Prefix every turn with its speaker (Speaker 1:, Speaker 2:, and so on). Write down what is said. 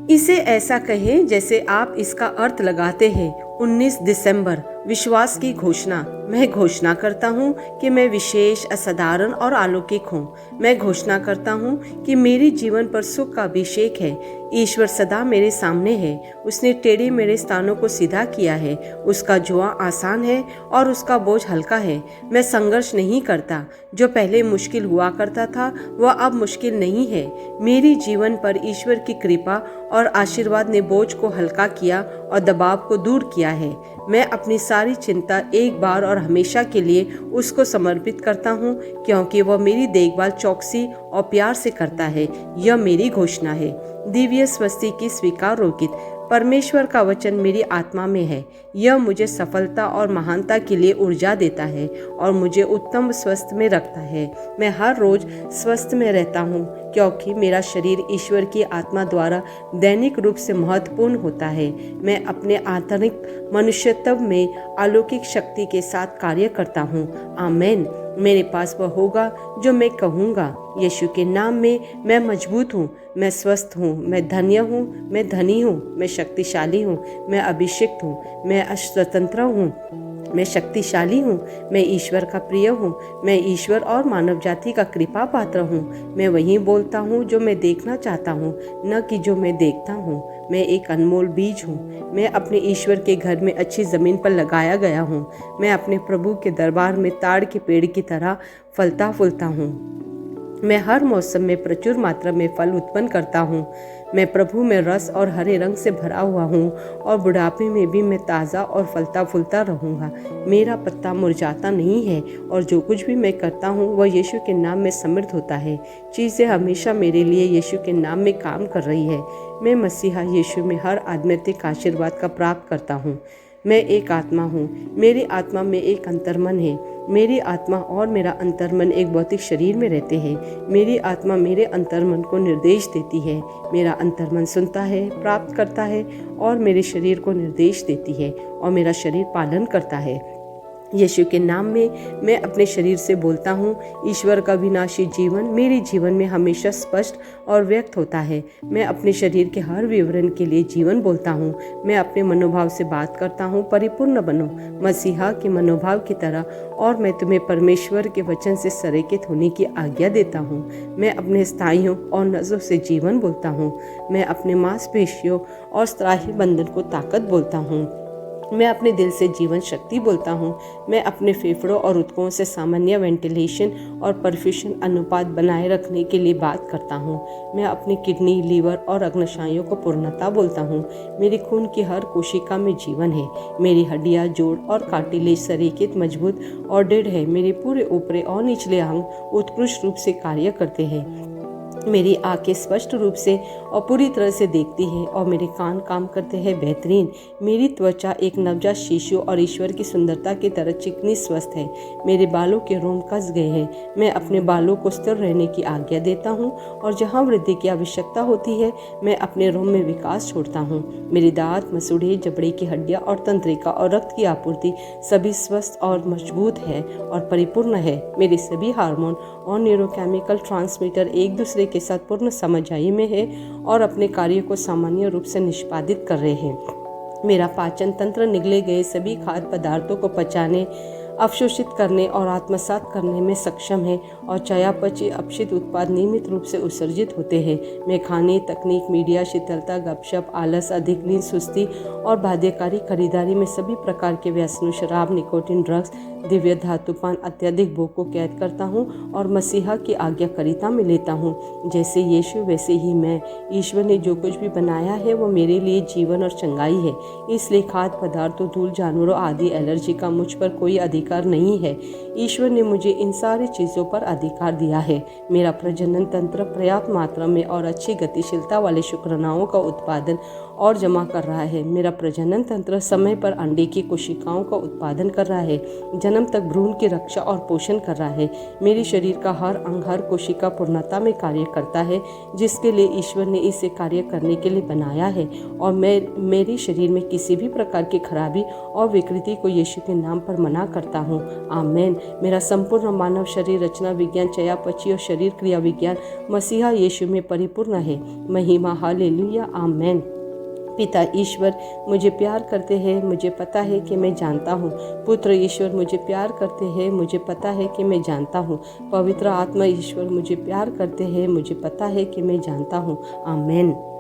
Speaker 1: इसे ऐसा कहें जैसे आप इसका अर्थ लगाते हैं। 19 दिसंबर, विश्वास की घोषणा। मैं घोषणा करता हूँ कि मैं विशेष, असाधारण और अलौकिक हूँ। मैं घोषणा करता हूँ कि मेरे जीवन पर सुख का अभिषेक है। ईश्वर सदा मेरे सामने है। उसने टेढ़े मेरे स्थानों को सीधा किया है। उसका जुआ आसान है और उसका बोझ हल्का है। मैं संघर्ष नहीं करता। जो पहले मुश्किल हुआ करता था वह अब मुश्किल नहीं है। मेरी जीवन पर ईश्वर की कृपा और आशीर्वाद ने बोझ को हल्का किया और दबाव को दूर किया है। मैं अपनी सारी चिंता एक बार और हमेशा के लिए उसको समर्पित करता हूँ, क्योंकि वह मेरी देखभाल चौकसी और प्यार से करता है। यह मेरी घोषणा है। दिव्य स्वस्ति की स्वीकार रोकित। परमेश्वर का वचन मेरी आत्मा में है। यह मुझे सफलता और महानता के लिए ऊर्जा देता है और मुझे उत्तम स्वस्थ में रखता है। मैं हर रोज स्वस्थ में रहता हूँ, क्योंकि मेरा शरीर ईश्वर की आत्मा द्वारा दैनिक रूप से महत्वपूर्ण होता है। मैं अपने आंतरिक मनुष्यत्व में अलौकिक शक्ति के साथ कार्य करता हूँ। आमीन। मेरे पास वह होगा जो मैं कहूँगा। यीशु के नाम में मैं मजबूत हूँ, मैं स्वस्थ हूँ, मैं धन्य हूँ, मैं धनी हूँ, मैं शक्तिशाली हूँ, मैं अभिषिक्त हूँ, मैं स्वतंत्र हूँ, मैं शक्तिशाली हूँ, मैं ईश्वर का प्रिय हूँ, मैं ईश्वर और मानव जाति का कृपा पात्र हूँ। मैं वही बोलता हूँ जो मैं देखना चाहता हूँ, न कि जो मैं देखता हूँ। मैं एक अनमोल बीज हूँ। मैं अपने ईश्वर के घर में अच्छी ज़मीन पर लगाया गया हूँ। मैं अपने प्रभु के दरबार में ताड़ के पेड़ की तरह फलता फूलता हूँ। मैं हर मौसम में प्रचुर मात्रा में फल उत्पन्न करता हूँ। मैं प्रभु में रस और हरे रंग से भरा हुआ हूँ और बुढ़ापे में भी मैं ताज़ा और फलता फूलता रहूँगा। मेरा पत्ता मुरझाता नहीं है और जो कुछ भी मैं करता हूँ वह यीशु के नाम में समृद्ध होता है। चीज़ें हमेशा मेरे लिए यीशु के नाम में काम कर रही है। मैं मसीहा यीशु में हर आध्यात्मिक आशीर्वाद का प्राप्त करता हूँ। मैं एक आत्मा हूँ। मेरी आत्मा में एक अंतर्मन है। मेरी आत्मा और मेरा अंतर्मन एक भौतिक शरीर में रहते हैं। मेरी आत्मा मेरे अंतर्मन को निर्देश देती है। मेरा अंतर्मन सुनता है, प्राप्त करता है और मेरे शरीर को निर्देश देती है और मेरा शरीर पालन करता है। यीशु के नाम में मैं अपने शरीर से बोलता हूँ, ईश्वर का विनाशी जीवन मेरे जीवन में हमेशा स्पष्ट और व्यक्त होता है। मैं अपने शरीर के हर विवरण के लिए जीवन बोलता हूँ। मैं अपने मनोभाव से बात करता हूँ, परिपूर्ण बनो मसीहा के मनोभाव की तरह, और मैं तुम्हें परमेश्वर के वचन से संरेखित होने की आज्ञा देता हूँ। मैं अपने स्नायुओं और नसों से जीवन बोलता हूँ। मैं अपने मांसपेशियों और स्नायु बंधन को ताकत बोलता हूँ। मैं अपने दिल से जीवन शक्ति बोलता हूँ। मैं अपने फेफड़ों और ऊतकों से सामान्य वेंटिलेशन और परफ्यूशन अनुपात बनाए रखने के लिए बात करता हूँ। मैं अपनी किडनी, लीवर और अग्नाशयों को पूर्णता बोलता हूँ। मेरे खून की हर कोशिका में जीवन है। मेरी हड्डियाँ, जोड़ और कार्टिलेज संरेखित, मजबूत और दृढ़ है। मेरे पूरे ऊपरी और निचले अंग उत्कृष्ट रूप से कार्य करते हैं। मेरी आंखें स्पष्ट रूप से और पूरी तरह से देखती है और मेरे कान काम करते हैं बेहतरीन। मेरी त्वचा एक नवजात शिशु और ईश्वर की सुंदरता की तरह चिकनी स्वस्थ है। मेरे बालों के रोम कस गए हैं। मैं अपने बालों को स्थिर रहने की आज्ञा देता हूँ और जहाँ वृद्धि की आवश्यकता होती है मैं अपने रोम में विकास छोड़ता हूँ। मेरी दांत, मसूड़े, जबड़े की हड्डियाँ और तंत्रिका और रक्त की आपूर्ति सभी स्वस्थ और मजबूत है और परिपूर्ण है। मेरे सभी हार्मोन और न्यूरोकेमिकल ट्रांसमीटर एक दूसरे के साथ पूर्ण समझाई में है और अपने कार्य को सामान्य रूप से निष्पादित कर रहे हैं। मेरा पाचन तंत्र निगले गए सभी खाद्य पदार्थों को पचाने, अवशोषित करने और आत्मसात करने में सक्षम है और चयापचय अपशिष्ट उत्पाद नियमित रूप से उत्सर्जित होते हैं। मैं खाने, तकनीक, मीडिया, शीतलता, गपशप, आलस, अधिक नींद, सुस्ती और बाध्यकारी खरीदारी में सभी प्रकार के व्यसनों, शराब, निकोटीन, ड्रग्स, दिव्य धातुपान, अत्यधिक भोग को कैद करता हूँ और मसीहा की आज्ञाकारिता में लेता हूँ। जैसे यीशु वैसे ही मैं। ईश्वर ने जो कुछ भी बनाया है वो मेरे लिए जीवन और चंगाई है। इसलिए खाद्य पदार्थों, धूल, जानवरों आदि एलर्जी का मुझ पर कोई अधिकार नहीं है। ईश्वर ने मुझे इन सारी चीज़ों पर अधिकार दिया है। मेरा प्रजनन तंत्र पर्याप्त मात्रा में और अच्छी गतिशीलता वाले शुक्राणुओं का उत्पादन और जमा कर रहा है। मेरा प्रजनन तंत्र समय पर अंडे की कोशिकाओं का उत्पादन कर रहा है, जन्म तक भ्रूण की रक्षा और पोषण कर रहा है। मेरे शरीर का हर अंग, हर कोशिका पूर्णता में कार्य करता है जिसके लिए ईश्वर ने इसे कार्य करने के लिए बनाया है और मैं मेरे शरीर में किसी भी प्रकार की खराबी और विकृति को यीशु के नाम पर मना करता करता हूँ। आमेन। मेरा संपूर्ण मानव शरीर रचना विज्ञान, चयापचय और शरीर क्रिया विज्ञान मसीहा यीशु में परिपूर्ण है। महिमा हालेलुया। आमेन। पिता ईश्वर मुझे प्यार करते हैं, मुझे पता है कि मैं जानता हूँ। पुत्र ईश्वर मुझे प्यार करते हैं, मुझे पता है कि मैं जानता हूँ। पवित्र आत्मा ईश्वर मुझे प्यार करते हैं, मुझे पता है कि मैं जानता हूँ। आमेन।